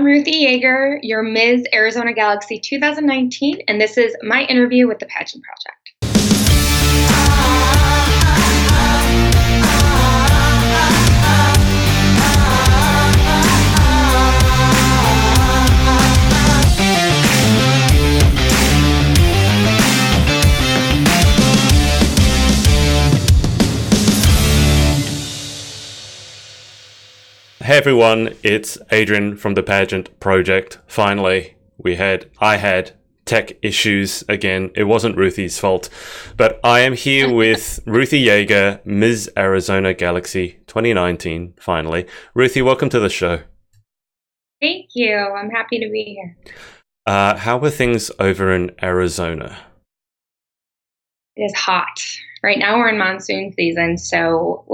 I'm Ruthie Jager, your Ms. Arizona Galaxy 2019, and this is my interview with the Pageant Project. Hey everyone, it's Adrian from the Pageant Project. Finally, I had tech issues again. It wasn't Ruthie's fault, but I am here with Ruthie Jager, Ms. Arizona Galaxy 2019, finally. Ruthie, welcome to the show. Thank you. I'm happy to be here. How are things over in Arizona? It is hot. Right now we're in monsoon season, so,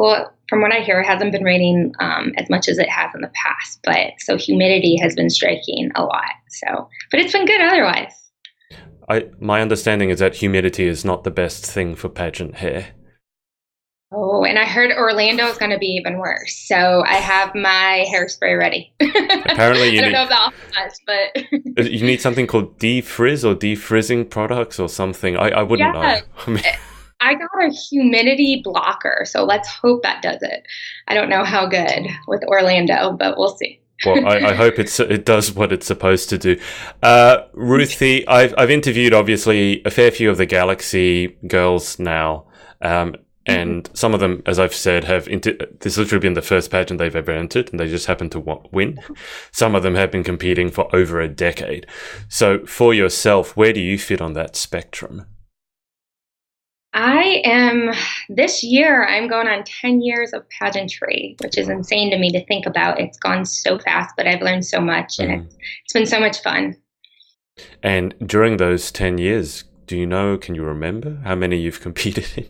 from what I hear, it hasn't been raining as much as it has in the past, so humidity has been striking a lot. But it's been good otherwise. My understanding is that humidity is not the best thing for pageant hair. Oh, and I heard Orlando is going to be even worse, so I have my hairspray ready. Apparently, I don't know if that'll help much, but you need something called defrizz or defrizzing products or something. I wouldn't know. I got a humidity blocker, so let's hope that does it. I don't know how good with Orlando, but we'll see. Well, I hope it does what it's supposed to do. Ruthie, I've interviewed obviously a fair few of the Galaxy girls now, and some of them, as I've said, this has literally been the first pageant they've ever entered, and they just happened to win. Some of them have been competing for over a decade. So for yourself, where do you fit on that spectrum? This year, I'm going on 10 years of pageantry, which is insane to me to think about. It's gone so fast, but I've learned so much, and it's been so much fun. And during those 10 years, can you remember how many you've competed in?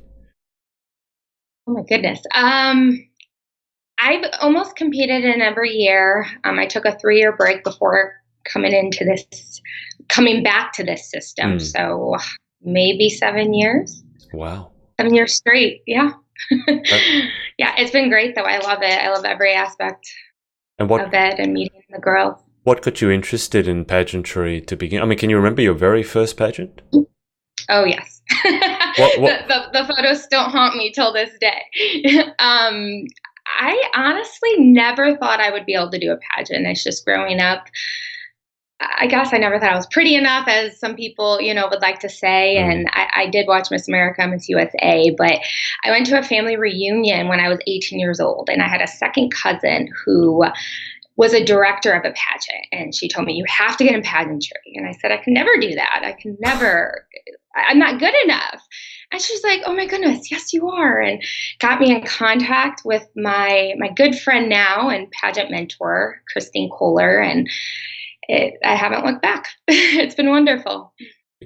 Oh my goodness. I've almost competed in every year. I took a 3-year break before coming back to this system. So maybe 7 years. Wow. 7 years straight. Yeah. Yeah, it's been great though. I love it. I love every aspect of it and meeting the girls. What got you interested in pageantry to begin? I mean, can you remember your very first pageant? Oh, yes. The photos still haunt me till this day. I honestly never thought I would be able to do a pageant. It's just growing up. I guess I never thought I was pretty enough, as some people, would like to say. And I did watch Miss America, Miss USA, but I went to a family reunion when I was 18 years old, and I had a second cousin who was a director of a pageant, and she told me, you have to get in pageantry. And I said, I can never do that. I'm not good enough. And she's like, oh my goodness, yes, you are. And got me in contact with my good friend now and pageant mentor, Christine Kohler. And I haven't looked back. It's been wonderful.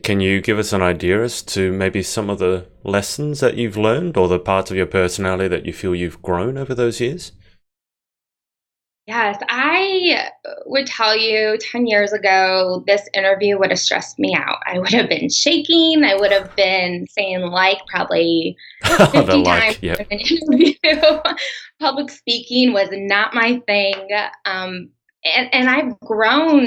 Can you give us an idea as to maybe some of the lessons that you've learned or the parts of your personality that you feel you've grown over those years? Yes, I would tell you 10 years ago, this interview would have stressed me out. I would have been shaking. I would have been saying probably 50 times in an interview. Public speaking was not my thing. And I've grown.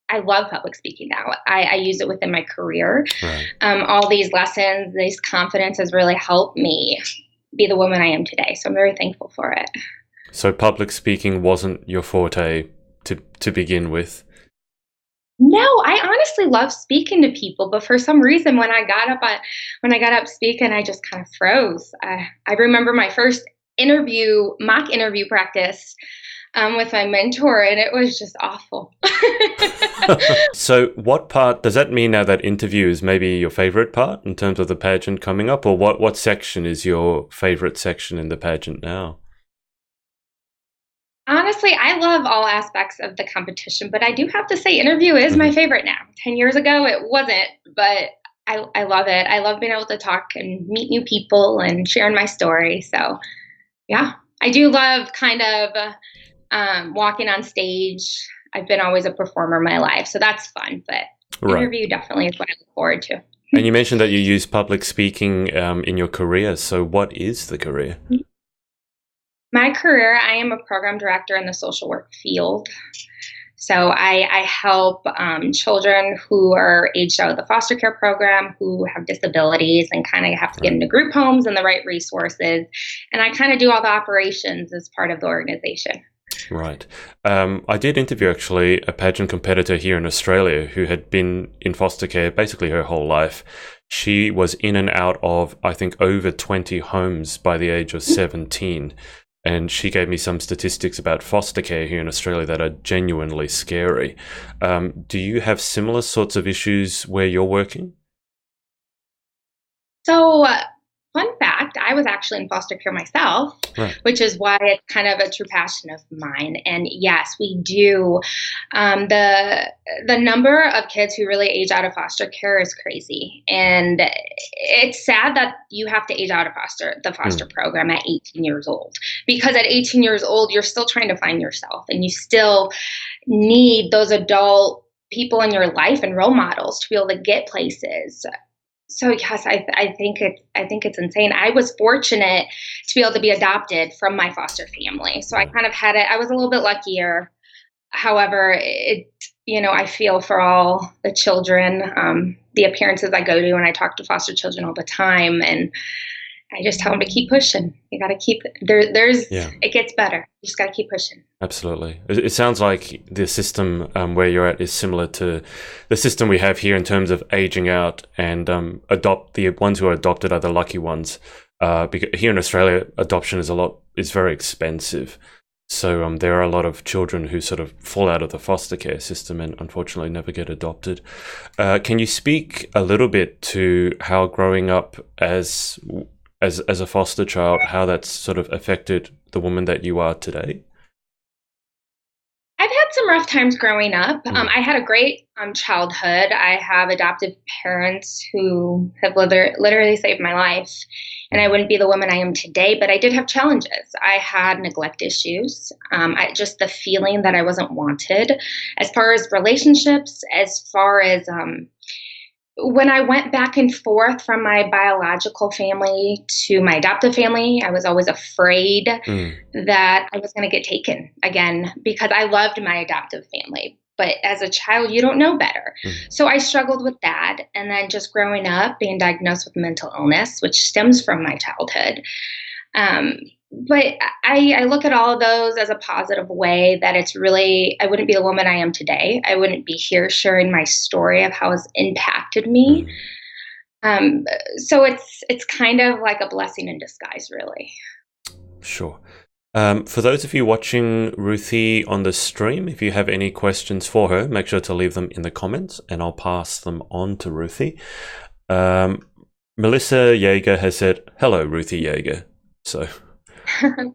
I love public speaking now. I use it within my career. Right. All these lessons, this confidence has really helped me be the woman I am today. So I'm very thankful for it. So public speaking wasn't your forte to begin with? No, I honestly love speaking to people, but for some reason, when I got up speaking, I just kind of froze. I remember my first mock interview practice with my mentor, and it was just awful. So what part, does that mean now that interview is maybe your favorite part in terms of the pageant coming up, or what section is your favorite section in the pageant now? Honestly, I love all aspects of the competition, but I do have to say interview is my favorite now. 10 years ago, it wasn't, but I love it. I love being able to talk and meet new people and sharing my story. So yeah, I do love kind of walking on stage. I've been always a performer in my life, so that's fun, but interview definitely is what I look forward to. And you mentioned that you use public speaking in your career. So what is the career? My career, I am a program director in the social work field. So I help children who are aged out of the foster care program, who have disabilities and kind of have to get into group homes and the right resources. And I kind of do all the operations as part of the organization. Right. I did interview actually a pageant competitor here in Australia who had been in foster care basically her whole life. She was in and out of, I think, over 20 homes by the age of 17. And she gave me some statistics about foster care here in Australia that are genuinely scary. Do you have similar sorts of issues where you're working? So, fun fact, I was actually in foster care myself, Right. which is why it's kind of a true passion of mine. And yes, we do. The number of kids who really age out of foster care is crazy, and it's sad that you have to age out of the foster program at 18 years old, because at 18 years old you're still trying to find yourself, and you still need those adult people in your life and role models to be able to get places. So yes, I think it's insane. I was fortunate to be able to be adopted from my foster family, so I kind of had it. I was a little bit luckier. However, I feel for all the children. The appearances I go to, and I talk to foster children all the time, and I just tell them to keep pushing. You got to keep It gets better. You just got to keep pushing. Absolutely. It sounds like the system where you're at is similar to the system we have here in terms of aging out, and the ones who are adopted are the lucky ones. Because here in Australia, adoption is very expensive. So there are a lot of children who sort of fall out of the foster care system and unfortunately never get adopted. Can you speak a little bit to how growing up as a foster child, how that's sort of affected the woman that you are today? I've had some rough times growing up. I had a great childhood. I have adoptive parents who have literally saved my life, and I wouldn't be the woman I am today, but I did have challenges. I had neglect issues, just the feeling that I wasn't wanted as far as relationships, as far as when I went back and forth from my biological family to my adoptive family, I was always afraid that I was going to get taken again, because I loved my adoptive family. But as a child, you don't know better. So I struggled with that. And then just growing up, being diagnosed with mental illness, which stems from my childhood. But I look at all of those as a positive way, that I wouldn't be the woman I am today. I wouldn't be here sharing my story of how it's impacted me. So it's kind of like a blessing in disguise, really. Sure. For those of you watching Ruthie on the stream, if you have any questions for her, make sure to leave them in the comments and I'll pass them on to Ruthie. Melissa Jager has said, "Hello, Ruthie Jager." So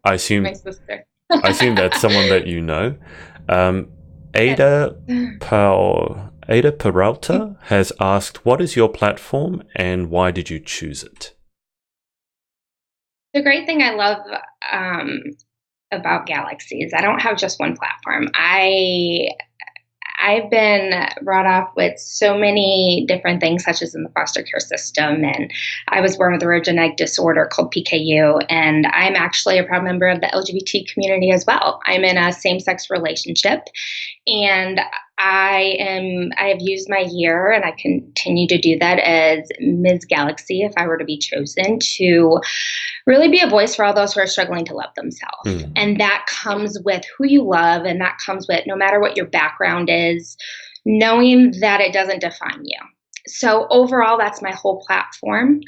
I assume my sister. I assume that's someone that you know. Ada Peralta has asked, "What is your platform and why did you choose it?" The great thing I love about Galaxy is I don't have just one platform. I've been brought up with so many different things, such as in the foster care system. And I was born with a rare genetic disorder called PKU. And I'm actually a proud member of the LGBT community as well. I'm in a same-sex relationship. And I have used my year, and I continue to do that as Ms. Galaxy, if I were to be chosen, to really be a voice for all those who are struggling to love themselves. And that comes with who you love, and that comes with, no matter what your background is, knowing that it doesn't define you. So overall, that's my whole platform.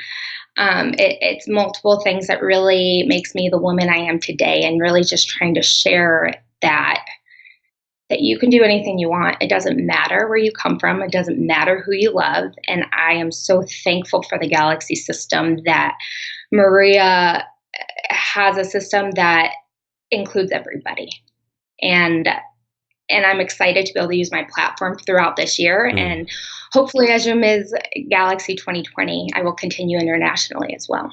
It's multiple things that really makes me the woman I am today, and really just trying to share that you can do anything you want. It doesn't matter where you come from. It doesn't matter who you love. And I am so thankful for the Galaxy system, that Maria has a system that includes everybody. And I'm excited to be able to use my platform throughout this year. And hopefully, as Ms. Galaxy 2020, I will continue internationally as well.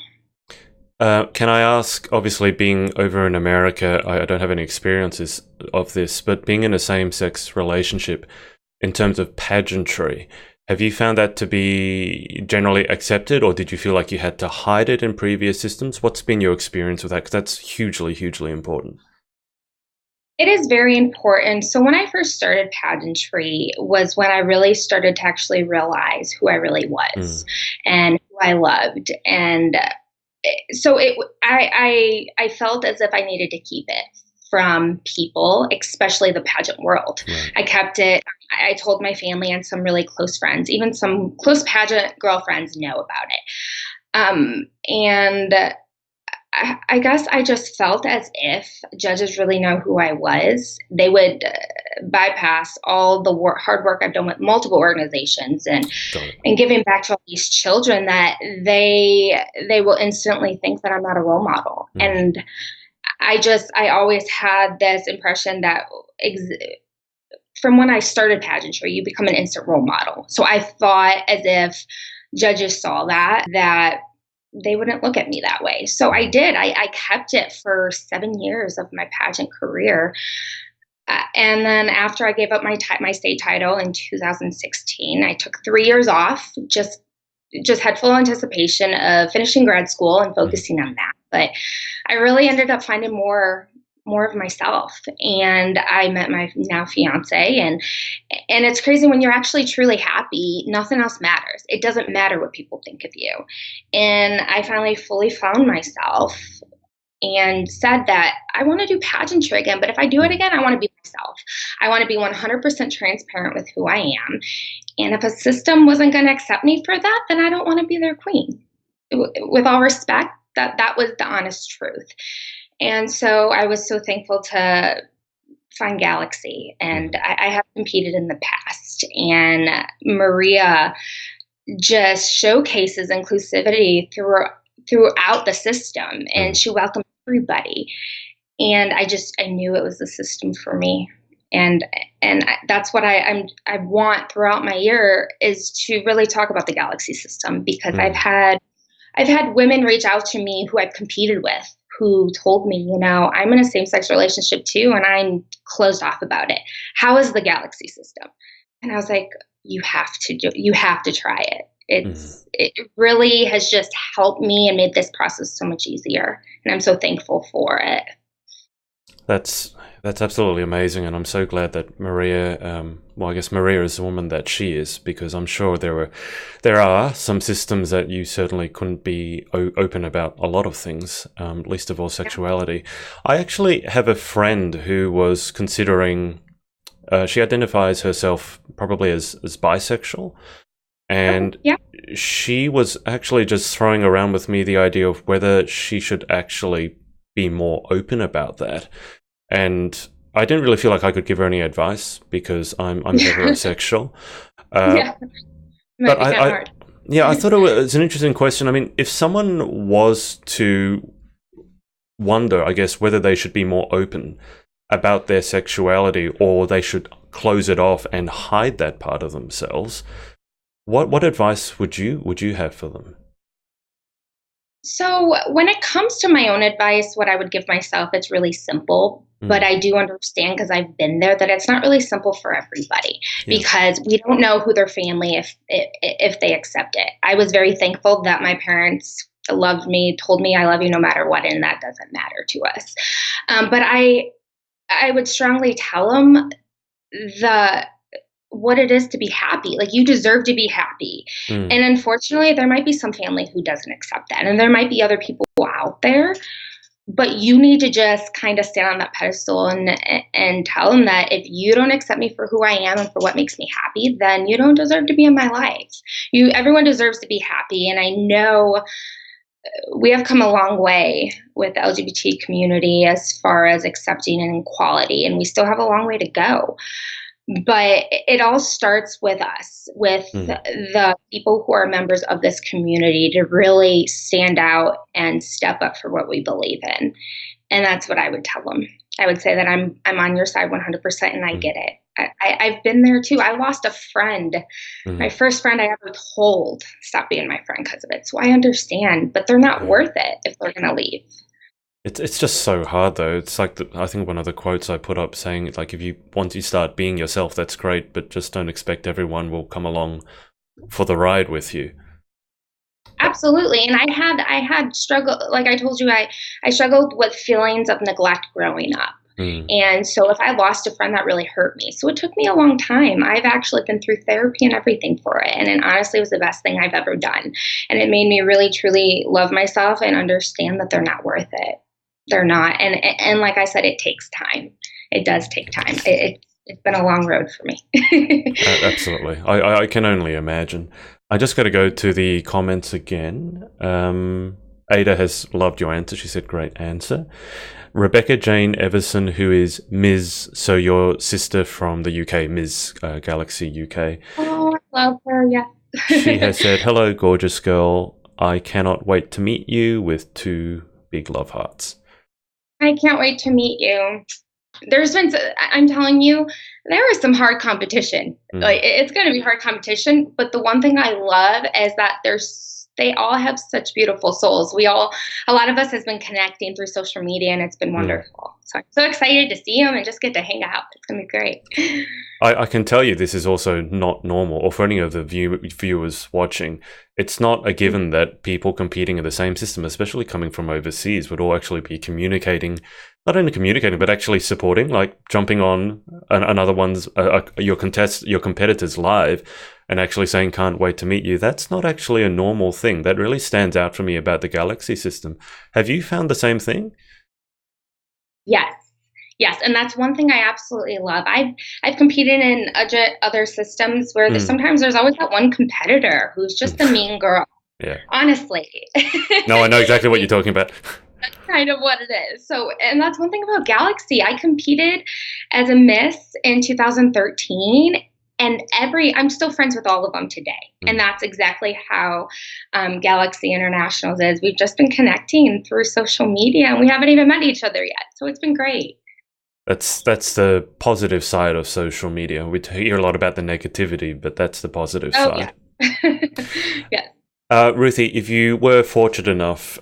Can I ask, obviously being over in America, I don't have any experiences of this, but being in a same-sex relationship, in terms of pageantry, have you found that to be generally accepted, or did you feel like you had to hide it in previous systems? What's been your experience with that? Because that's hugely, hugely important. It is very important. So when I first started pageantry was when I really started to actually realize who I really was Mm. and who I loved. And so I felt as if I needed to keep it from people, especially the pageant world. Right. I kept it. I told my family and some really close friends, even some close pageant girlfriends know about it. And I guess I just felt as if judges really know who I was. They would bypass all the hard work I've done with multiple organizations Got it. and giving back to all these children that they will instantly think that I'm not a role model. Mm. And I always had this impression that from when I started pageantry, you become an instant role model. So I thought as if judges saw that they wouldn't look at me that way. So I did. I kept it for 7 years of my pageant career. And then after I gave up my state title in 2016, I took 3 years off, just had full anticipation of finishing grad school and Mm. focusing on that. But I really ended up finding more of myself, and I met my now fiance, and it's crazy when you're actually truly happy, nothing else matters. It doesn't matter what people think of you. And I finally fully found myself and said that I want to do pageantry again, but if I do it Mm. again, I want to be myself. I want to be 100% transparent with who I am. And if a system wasn't going to accept me for that, then I don't want to be their queen. With all respect, that was the honest truth. And so I was so thankful to find Galaxy, and Mm. I have competed in the past. And Maria just showcases inclusivity throughout the system, and Mm. she welcomed everybody. And I knew it was the system for me. And that's what I want throughout my year is to really talk about the Galaxy system, because Mm. I've had women reach out to me who I've competed with who told me, I'm in a same sex relationship too, and I'm closed off about it. How is the Galaxy system? And I was like, you have to try it. Mm. It really has just helped me and made this process so much easier. And I'm so thankful for it. That's absolutely amazing, and I'm so glad that Maria. Well, I guess Maria is the woman that she is, because I'm sure there are some systems that you certainly couldn't be open about a lot of things, least of all sexuality. I actually have a friend who was considering. She identifies herself probably as bisexual, and Yeah. she was actually just throwing around with me the idea of whether she should actually be more open about that. And I didn't really feel like I could give her any advice because I'm heterosexual. Yeah. It might But be kind of hard. yeah, I thought it was an interesting question. I mean, if someone was to wonder, I guess, whether they should be more open about their sexuality or they should close it off and hide that part of themselves, what advice would you have for them? So, when it comes to my own advice, what I would give myself, it's really simple. But Mm. I do understand, because I've been there, that it's not really simple for everybody, Yeah. because we don't know who their family if they accept it. I was very thankful that my parents loved me, told me I love you no matter what, and that doesn't matter to us. But I would strongly tell them the what it is to be happy. Like, you deserve to be happy. Mm. And unfortunately, there might be some family who doesn't accept that. And there might be other people out there, but you need to just kind of stand on that pedestal and tell them that if you don't accept me for who I am and for what makes me happy, then you don't deserve to be in my life. Everyone deserves to be happy. And I know we have come a long way with the LGBT community as far as accepting and equality, and we still have a long way to go. But it all starts with us, with Mm. the people who are members of this community, to really stand out and step up for what we believe in. And that's what I would tell them. I would say that I'm on your side 100%, and I Mm. get it. I've been there too. I lost a friend, my Mm. first friend I ever told stop being my friend because of it. So I understand, but they're not Yeah. worth it if they're going to leave. It's just so hard though. It's like I think one of the quotes I put up saying, like, if you once you start being yourself, that's great, but just don't expect everyone will come along for the ride with you. Absolutely. And I had struggled, like I told you, I struggled with feelings of neglect growing up. And so if I lost a friend, that really hurt me. So it took me a long time. I've actually been through therapy and everything for it. And it honestly was the best thing I've ever done. And it made me really, truly love myself and understand that they're not worth it. They're not. And like I said, it takes time. It does take time. It's been a long road for me. Absolutely. I can only imagine. I just got to go to the comments again. Ada has loved your answer. She said, great answer. Rebecca Jane Everson, who is Ms. So your sister from the UK, Ms. Galaxy UK. Oh, I love her, yeah. She has said, hello, gorgeous girl. I cannot wait to meet you, with 2 big love hearts. I can't wait to meet you. I'm telling you, there is some hard competition. Like, it's going to be hard competition. But the one thing I love is that they all have such beautiful souls. A lot of us has been connecting through social media, and it's been wonderful. So I'm so excited to see them and just get to hang out. It's going to be great. I can tell you this is also not normal, or for any of the viewers watching, it's not a given that people competing in the same system, especially coming from overseas, would all actually be communicating, not only communicating, but actually supporting, like jumping on another one's, your competitors live and actually saying, can't wait to meet you. That's not actually a normal thing. That really stands out for me about the Galaxy system. Have you found the same thing? Yes, and that's one thing I absolutely love. I've competed in other systems where sometimes there's always that one competitor who's just the mean girl. Yeah. Honestly. No, I know exactly what you're talking about. That's kind of what it is. So, and that's one thing about Galaxy. I competed as a Miss in 2013. And I'm still friends with all of them today. And that's exactly how Galaxy Internationals is. We've just been connecting through social media, and we haven't even met each other yet. So it's been great. That's the positive side of social media. We hear a lot about the negativity, but that's the positive side. Yeah. Yes. Ruthie, if you were fortunate enough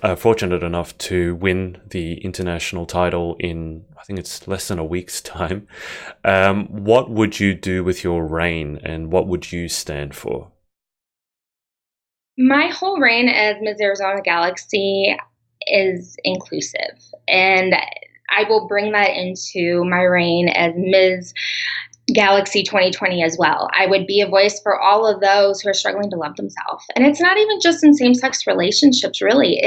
to win the international title in, I think it's less than a week's time, what would you do with your reign, and what would you stand for? My whole reign as Ms. Arizona Galaxy is inclusive, and I will bring that into my reign as Ms. Galaxy 2020 as well. I would be a voice for all of those who are struggling to love themselves. And it's not even just in same-sex relationships, really.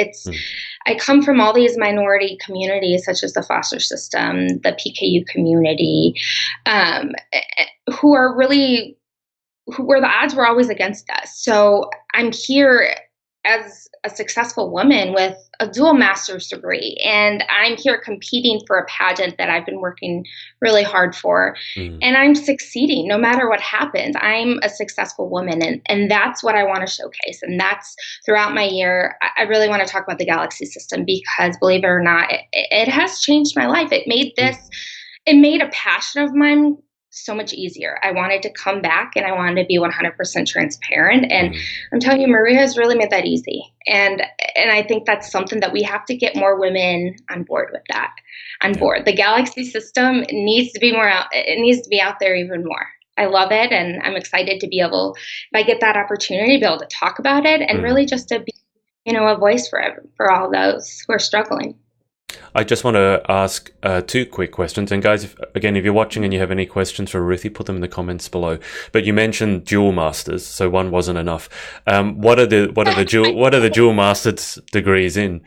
I come from all these minority communities, such as the foster system, the PKU community, where the odds were always against us. So I'm here as a successful woman with a dual master's degree, and I'm here competing for a pageant that I've been working really hard for, and I'm succeeding no matter what happens. I'm a successful woman, and that's what I want to showcase. And that's throughout my year. I really want to talk about the Galaxy system because, believe it or not, it has changed my life. It made a passion of mine so much easier. I wanted to come back, and I wanted to be 100% transparent. And I'm telling you, Maria has really made that easy. And I think that's something that we have to get more women on board with that. The Galaxy system needs to be it needs to be out there even more. I love it. And I'm excited to be able, if I get that opportunity, to be able to talk about it and really just to be, a voice for all those who are struggling. I just want to ask 2 quick questions. And guys, if you're watching and you have any questions for Ruthie, put them in the comments below. But you mentioned dual masters, so one wasn't enough. What are the dual masters degrees in?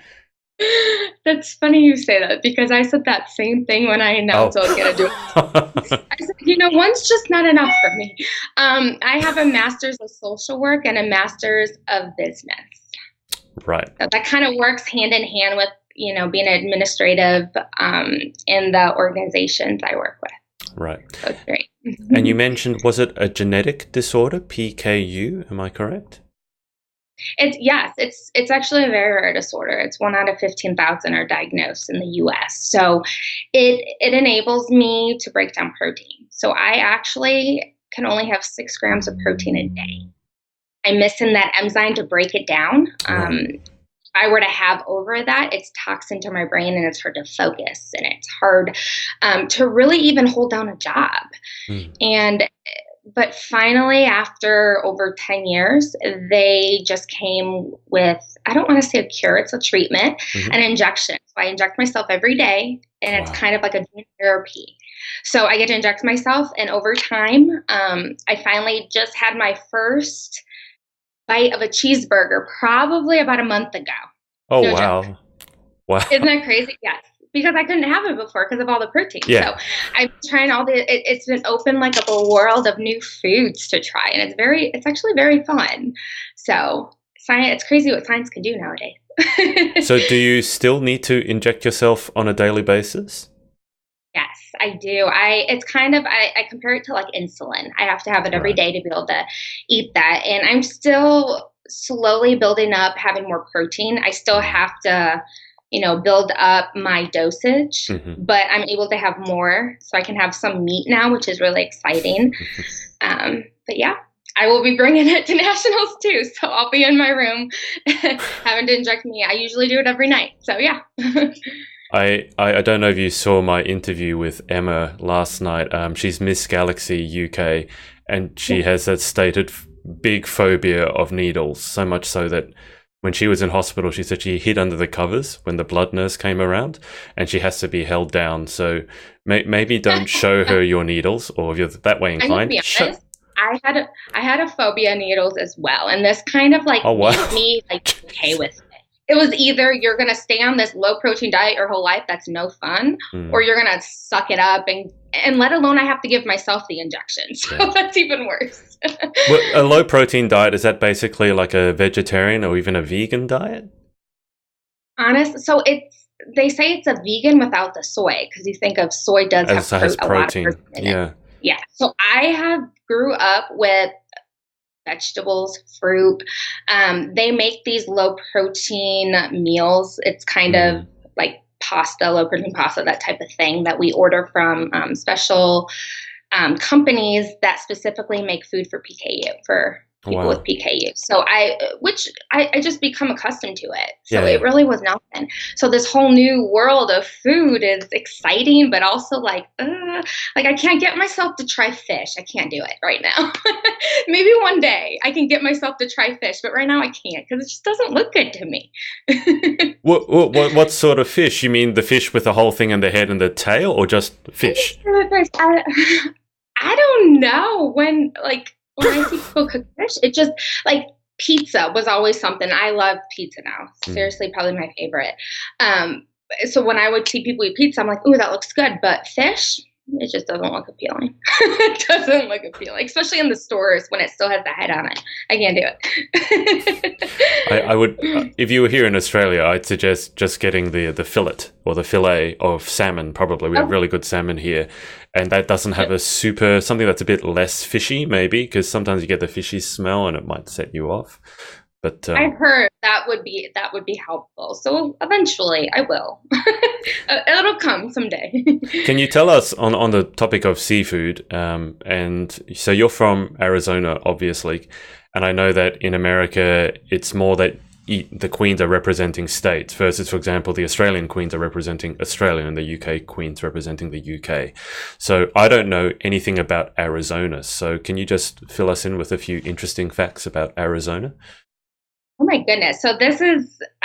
That's funny you say that, because I said that same thing when I announced I was going to do it. I said, one's just not enough for me. I have a master's of social work and a master's of business. Right. So that kind of works hand in hand with being administrative in the organizations I work with. Right. So it's great. And you mentioned, was it a genetic disorder, PKU? Am I correct? It's actually a very rare disorder. It's 1 out of 15,000 are diagnosed in the U.S. So it enables me to break down protein. So I actually can only have 6 grams of protein a day. I'm missing that enzyme to break it down. If I were to have over that, it's toxin to my brain, and it's hard to focus, and it's hard to really even hold down a job. And but finally, after over 10 years, they just came with, I don't want to say a cure, it's a treatment, an injection. So I inject myself every day, and it's kind of like a gene therapy. So I get to inject myself, and over time, I finally just had my first bite of a cheeseburger probably about a month ago. Oh, no wow. Joke. Wow. Isn't that crazy? Yes. Because I couldn't have it before because of all the protein. Yeah. So I'm trying it's been open like a world of new foods to try. And it's actually very fun. So it's crazy what science can do nowadays. So do you still need to inject yourself on a daily basis? Yes, I do. It's kind of, I compare it to like insulin. I have to have it every day to be able to eat that. And I'm still slowly building up, having more protein. I still have to, build up my dosage, but I'm able to have more. So I can have some meat now, which is really exciting. But yeah, I will be bringing it to nationals too. So I'll be in my room having to inject me. I usually do it every night. So yeah. I don't know if you saw my interview with Emma last night. She's Miss Galaxy UK, and she has that stated big phobia of needles, so much so that when she was in hospital, she said she hid under the covers when the blood nurse came around, and she has to be held down. So maybe don't show her your needles, or if you're that way inclined. I had a phobia of needles as well, and this kind of like made me like okay with it. It was either you're going to stay on this low protein diet your whole life, that's no fun, or you're going to suck it up, and let alone I have to give myself the injection. So that's even worse. Well, a low protein diet, is that basically like a vegetarian or even a vegan diet? So they say it's a vegan without the soy, because you think of soy has protein. A lot of protein in it. Yeah. So I grew up with vegetables, fruit. They make these low protein meals. It's kind of like pasta, low protein pasta, that type of thing that we order from special companies that specifically make food for PKU, for people with PKU. So I just become accustomed to it. So it really was nothing. So this whole new world of food is exciting, but also like I can't get myself to try fish. I can't do it right now. Maybe one day I can get myself to try fish, but right now I can't because it just doesn't look good to me. What sort of fish? You mean the fish with the whole thing and the head and the tail, or just fish? I don't know when I see people cook fish, it just like pizza was always something. I love pizza now. Seriously, probably my favorite. So when I would see people eat pizza, I'm like, ooh, that looks good. But fish, it just doesn't look appealing. It doesn't look appealing, especially in the stores when it still has the head on it. I can't do it. I would, if you were here in Australia, I'd suggest just getting the fillet or the fillet of salmon. Probably we have really good salmon here, and that doesn't have something that's a bit less fishy, maybe, because sometimes you get the fishy smell and it might set you off. But I've heard that would be helpful. So eventually, I will. It'll come someday. Can you tell us on the topic of seafood? And so you're from Arizona, obviously, and I know that in America it's more that the queens are representing states versus, for example, the Australian queens are representing Australia and the UK queens representing the UK. So I don't know anything about Arizona. So can you just fill us in with a few interesting facts about Arizona? Oh my goodness. So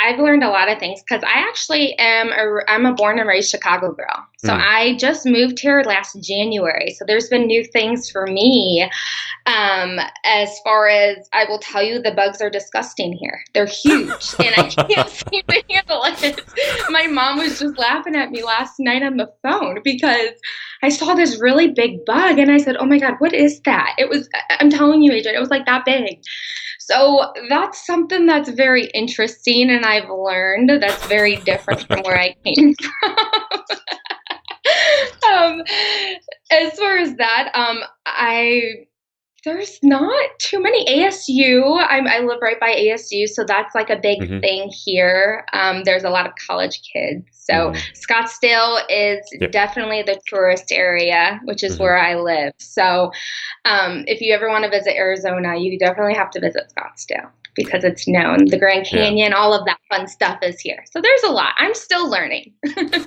I've learned a lot of things because I actually I'm a born and raised Chicago girl. So I just moved here last January. So there's been new things for me. As far as I will tell you, the bugs are disgusting here. They're huge and I can't seem to handle it. My mom was just laughing at me last night on the phone because I saw this really big bug and I said, oh my God, what is that? I'm telling you, Adrian, it was like that big. So that's something that's very interesting and I've learned that's very different from where I came from. As far as that, there's not too many ASU. I live right by ASU, so that's like a big thing here. There's a lot of college kids. So Scottsdale is definitely the tourist area, which is where I live. So if you ever want to visit Arizona, you definitely have to visit Scottsdale. because it's known. The Grand Canyon, all of that fun stuff is here. So there's a lot. I'm still learning.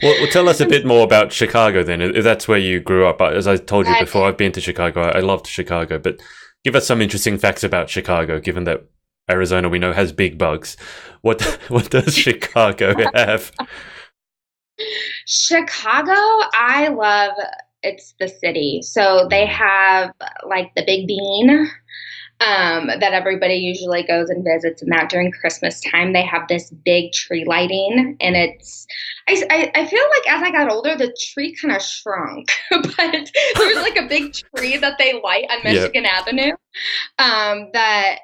Well, tell us a bit more about Chicago then, if that's where you grew up. As I told you before, I've been to Chicago. I loved Chicago, but give us some interesting facts about Chicago, given that Arizona, we know, has big bugs. What does Chicago have? Chicago, I love, it's the city. So they have like the Big Bean that everybody usually goes and visits, and that during Christmas time they have this big tree lighting, and it's I feel like as I got older the tree kind of shrunk, but there's like a big tree that they light on Michigan Avenue that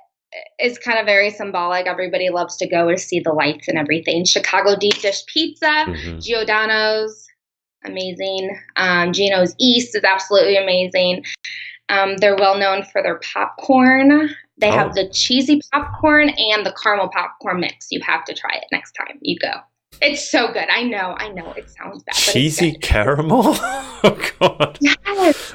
is kind of very symbolic. Everybody loves to go to see the lights and everything. Chicago deep dish pizza, Giordano's, amazing. Gino's East is absolutely amazing. They're well known for their popcorn. They have the cheesy popcorn and the caramel popcorn mix. You have to try it next time you go. It's so good. I know. It sounds bad. Cheesy caramel? Oh, God.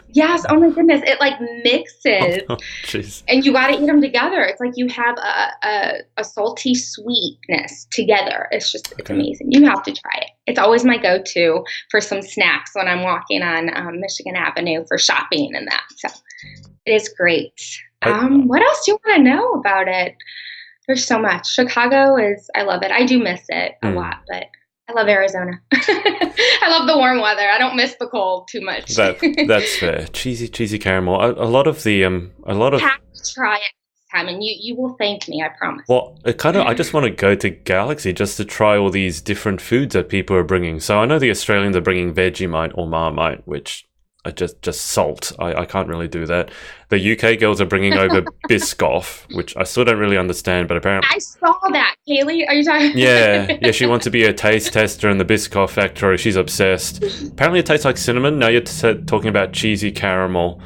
Yes. Oh, my goodness. It, like, mixes. Oh, jeez. And you got to eat them together. It's like you have a salty sweetness together. It's amazing. You have to try it. It's always my go-to for some snacks when I'm walking on Michigan Avenue for shopping and that. So it is great. What else do you want to know about it? There's so much. Chicago I love it. I do miss it a lot, but I love Arizona. I love the warm weather. I don't miss the cold too much. That's fair. Cheesy caramel. A lot of You have to try it next time, and you will thank me, I promise. Well, I just want to go to Galaxy just to try all these different foods that people are bringing. So I know the Australians are bringing Vegemite or Marmite, which are just salt. I can't really do that. The UK girls are bringing over Biscoff, which I still don't really understand, but apparently I saw that. Kaylee, are you talking? Yeah, she wants to be a taste tester in the Biscoff factory. She's obsessed. Apparently it tastes like cinnamon. Now you're talking about cheesy caramel.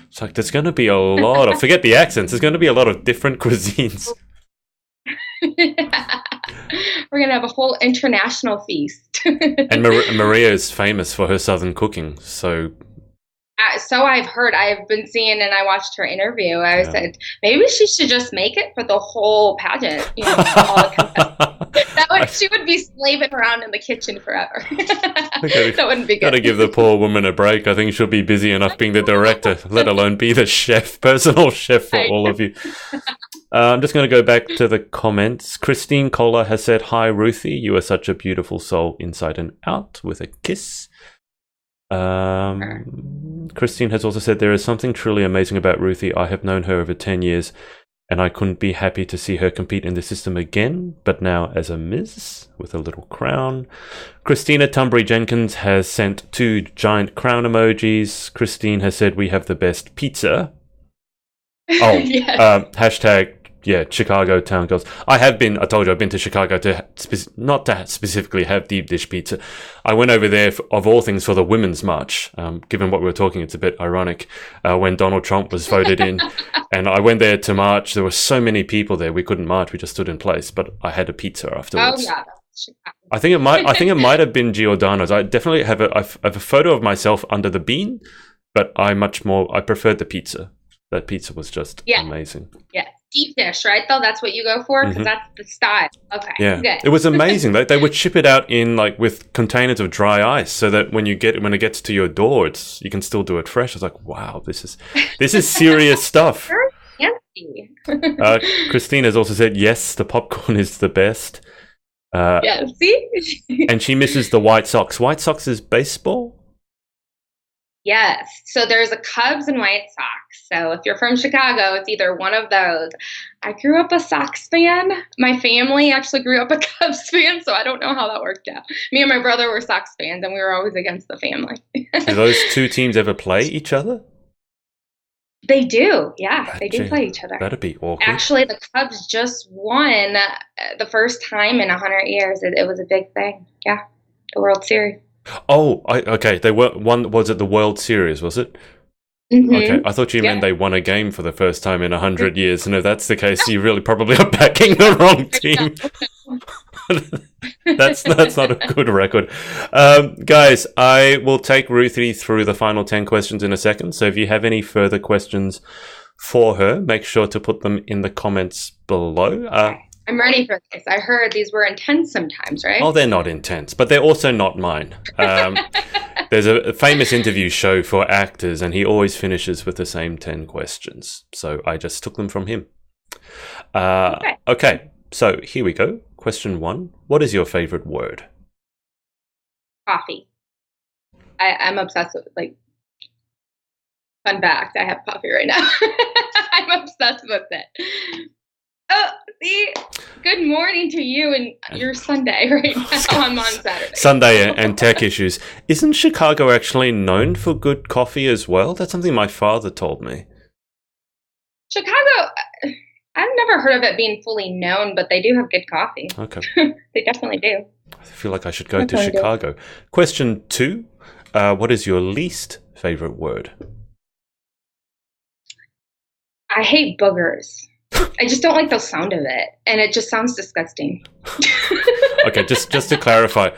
It's like there's going to be a lot of, forget the accents, there's going to be a lot of different cuisines. We're going to have a whole international feast. And Maria is famous for her southern cooking, so I've heard. I've been seeing, and I watched her interview. I said maybe she should just make it for the whole pageant. You know, all the she would be slaving around in the kitchen forever. That wouldn't be good. Got to give the poor woman a break. I think she'll be busy enough being the director, let alone be the chef, personal chef for all of you. I'm just going to go back to the comments. Christine Kohler has said, "Hi, Ruthie. You are such a beautiful soul inside and out," with a kiss. Christine has also said, "There is something truly amazing about Ruthie. I have known her over 10 years, and I couldn't be happy to see her compete in the system again, but now as a Ms. with a little crown." Christina Tunbury Jenkins has sent 2 giant crown emojis. Christine has said, "We have the best pizza." Oh, yes. Hashtag, Chicago Town Girls. I told you, I've been to Chicago not to specifically have deep dish pizza. I went over there, of all things, for the Women's March. Given what we were talking, it's a bit ironic when Donald Trump was voted in. And I went there to march. There were so many people there, we couldn't march. We just stood in place. But I had a pizza afterwards. Oh, yeah. I think it might have been Giordano's. I definitely have a photo of myself under the bean, but I preferred the pizza. That pizza was just amazing. Yeah. Deep dish, right? Though that's what you go for, because that's the style. Okay. Yeah. Good. It was amazing. They would ship it out in with containers of dry ice, so that when it gets to your door, you can still do it fresh. I was like, wow, this is serious stuff. Very fancy. Christine has also said, yes, the popcorn is the best. See? And she misses the White Sox. White Sox is baseball? Yes. So there's a Cubs and White Sox. So if you're from Chicago, it's either one of those. I grew up a Sox fan. My family actually grew up a Cubs fan, so I don't know how that worked out. Me and my brother were Sox fans, and we were always against the family. Do those 2 teams ever play each other? They do. Yeah, they do play each other. That'd be awkward. Actually, the Cubs just won the first time in 100 years. It was a big thing. Yeah, the World Series. Oh, okay. They won. Was it the World Series? Was it? Mm-hmm. Okay, I thought you meant they won a game for the first time in 100 years. And if that's the case, you really probably are backing the wrong team. That's not a good record. Guys, I will take Ruthie through the final 10 questions in a second. So if you have any further questions for her. Make sure to put them in the comments below. Okay. I'm ready for this. I heard these were intense sometimes, right? Oh, they're not intense, but they're also not mine. There's a famous interview show for actors, and he always finishes with the same 10 questions. So I just took them from him. Okay, so here we go. Question 1. What is your favorite word? Coffee. I'm obsessed with, like, fun fact, I have coffee right now. I'm obsessed with it. Oh, see, good morning to you and your Sunday right now. I'm on Saturday. Sunday and tech issues. Isn't Chicago actually known for good coffee as well? That's something my father told me. Chicago, I've never heard of it being fully known, but they do have good coffee. Okay. They definitely do. I feel like I should go to Chicago. Question 2. What is your least favorite word? I hate boogers. I just don't like the sound of it, and it just sounds disgusting. Okay, just to clarify,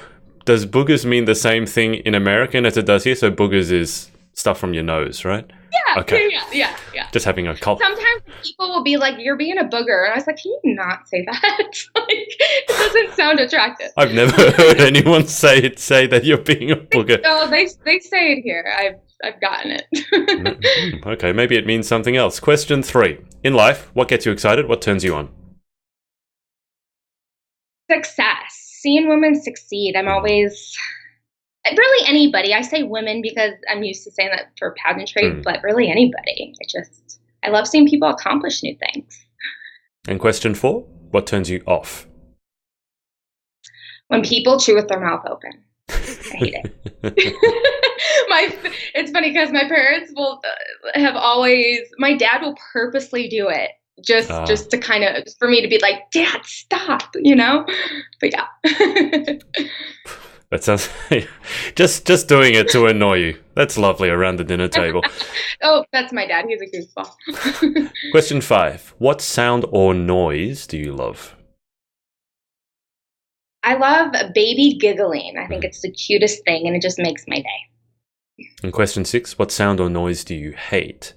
does boogers mean the same thing in American as it does here? So boogers is stuff from your nose, right? Yeah, okay. Yeah. Just having a cult. Sometimes people will be like, "You're being a booger," and I was like, "Can you not say that? Like, it doesn't sound attractive." I've never heard anyone say that you're being a booger. No, they say it here. I've gotten it. Okay, maybe it means something else. Question 3. In life, what gets you excited? What turns you on? Success. Seeing women succeed. I'm always, really anybody. I say women because I'm used to saying that for pageantry, but really anybody. I love seeing people accomplish new things. And question 4. What turns you off? When people chew with their mouth open. I hate it. It's funny because my parents will have always, my dad will purposely do it just to kind of, for me to be like, Dad, stop, you know? But yeah. That sounds, just doing it to annoy you. That's lovely around the dinner table. Oh, that's my dad. He's a goofball. Question 5. What sound or noise do you love? I love a baby giggling. I think it's the cutest thing, and it just makes my day. And question 6, what sound or noise do you hate?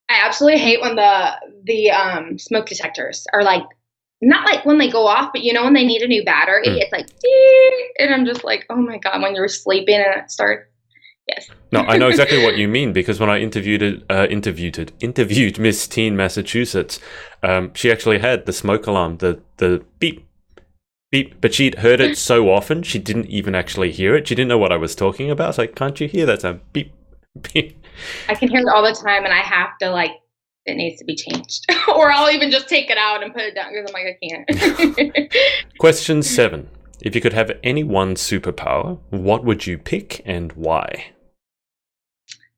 I absolutely hate when the smoke detectors are like, not like when they go off, but you know when they need a new battery, it's like, and I'm just like, oh my God, when you're sleeping and it starts. Yes. No, I know exactly what you mean, because when I interviewed Miss Teen Massachusetts, she actually had the smoke alarm, the beep. Beep, but she'd heard it so often she didn't even actually hear it. She didn't know what I was talking about. It's like, can't you hear that sound? Beep, beep. I can hear it all the time, and I have to, like, it needs to be changed. Or I'll even just take it out and put it down because I'm like, I can't. Question 7. If you could have any one superpower, what would you pick and why?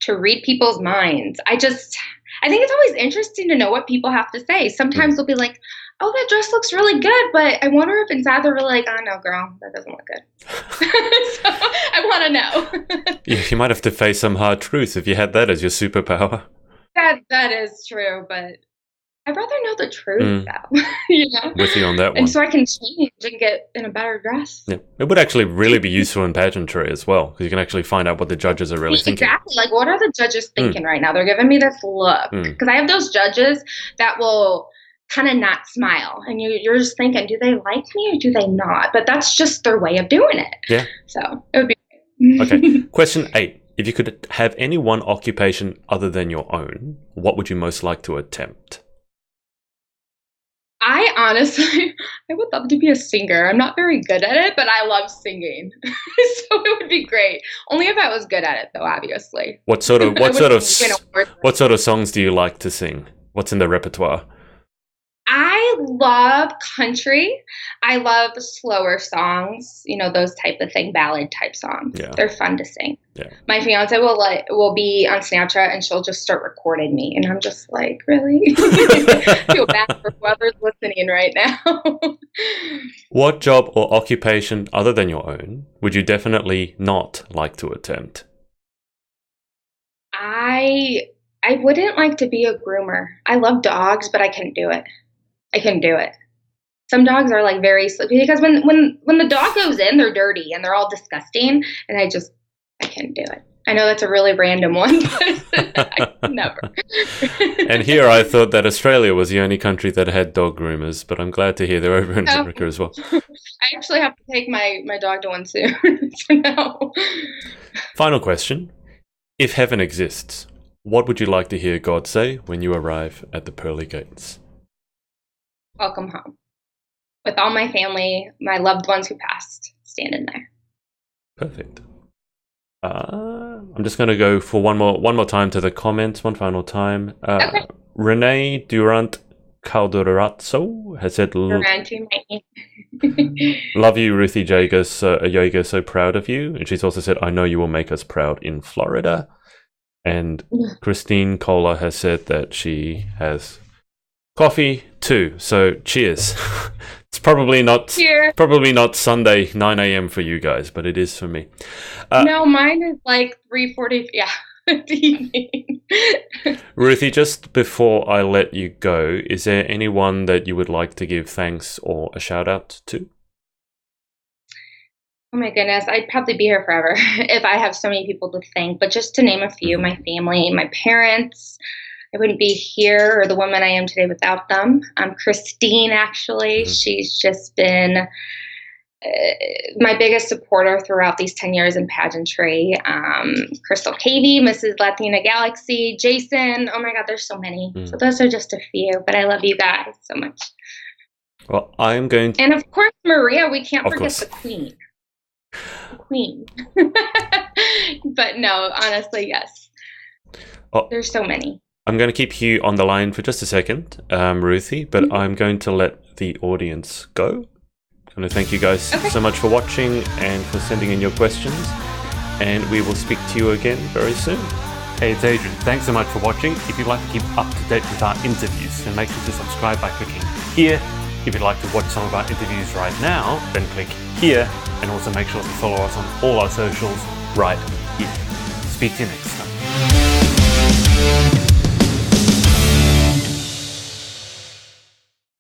To read people's minds. I think it's always interesting to know what people have to say. Sometimes they'll be like, oh, that dress looks really good, but I wonder if inside they're really like, oh, no, girl, that doesn't look good. So I want to know. Yeah, you might have to face some hard truths if you had that as your superpower. That is true, but I'd rather know the truth, though. You know? With you on that one. And so I can change and get in a better dress. Yeah. It would actually really be useful in pageantry as well, because you can actually find out what the judges are really thinking. Exactly. Like, what are the judges thinking right now? They're giving me this look. Because I have those judges that will kind of not smile, and you're just thinking, do they like me or do they not? But that's just their way of doing it. Yeah. So it would be Okay. Question 8. If you could have any one occupation other than your own, what would you most like to attempt? I would love to be a singer. I'm not very good at it, but I love singing. So it would be great. Only if I was good at it, though, obviously. What sort of songs do you like to sing? What's in the repertoire? I love country. I love slower songs, you know, those type of thing, ballad type songs. Yeah. They're fun to sing. Yeah. My fiance will be on Snapchat and she'll just start recording me, and I'm just like, really? I feel bad for whoever's listening right now. What job or occupation other than your own would you definitely not like to attempt? I wouldn't like to be a groomer. I love dogs, but I couldn't do it. Some dogs are like very sleepy, because when the dog goes in, they're dirty and they're all disgusting, and I can't do it. I know that's a really random one, but never. And here I thought that Australia was the only country that had dog groomers, but I'm glad to hear they're over in America as well. I actually have to take my dog to one soon. So no. Final question. If heaven exists, what would you like to hear God say when you arrive at the pearly gates? Welcome home. With all my family, my loved ones who passed, standing there. Perfect. I'm just going to go for one more time to the comments, one final time. Okay. Renee Durant Calderazzo has said, "Love you, Ruthie Jager. So proud of you." And she's also said, "I know you will make us proud in Florida." And Christine Kohler has said that she has coffee too. So cheers. It's probably not Sunday 9 a.m. for you guys, but it is for me. No, mine is like 3:40. Yeah, the evening. Ruthie, just before I let you go, is there anyone that you would like to give thanks or a shout out to? Oh my goodness, I'd probably be here forever if I have so many people to thank. But just to name a few, my family, my parents. I wouldn't be here or the woman I am today without them. Christine, actually, she's just been my biggest supporter throughout these 10 years in pageantry. Crystal Cavey, Mrs. Latina Galaxy, Jason. Oh my God, there's so many. So those are just a few, but I love you guys so much. Well, I'm going to... And of course, Maria, we can't forget the Queen. The Queen. But no, honestly, yes. There's so many. I'm going to keep you on the line for just a second, Ruthie, but I'm going to let the audience go. I'm going to thank you guys so much for watching and for sending in your questions, and we will speak to you again very soon. Hey, it's Adrian. Thanks so much for watching. If you'd like to keep up to date with our interviews, then make sure to subscribe by clicking here. If you'd like to watch some of our interviews right now, then click here, and also make sure to follow us on all our socials right here. Speak to you next time.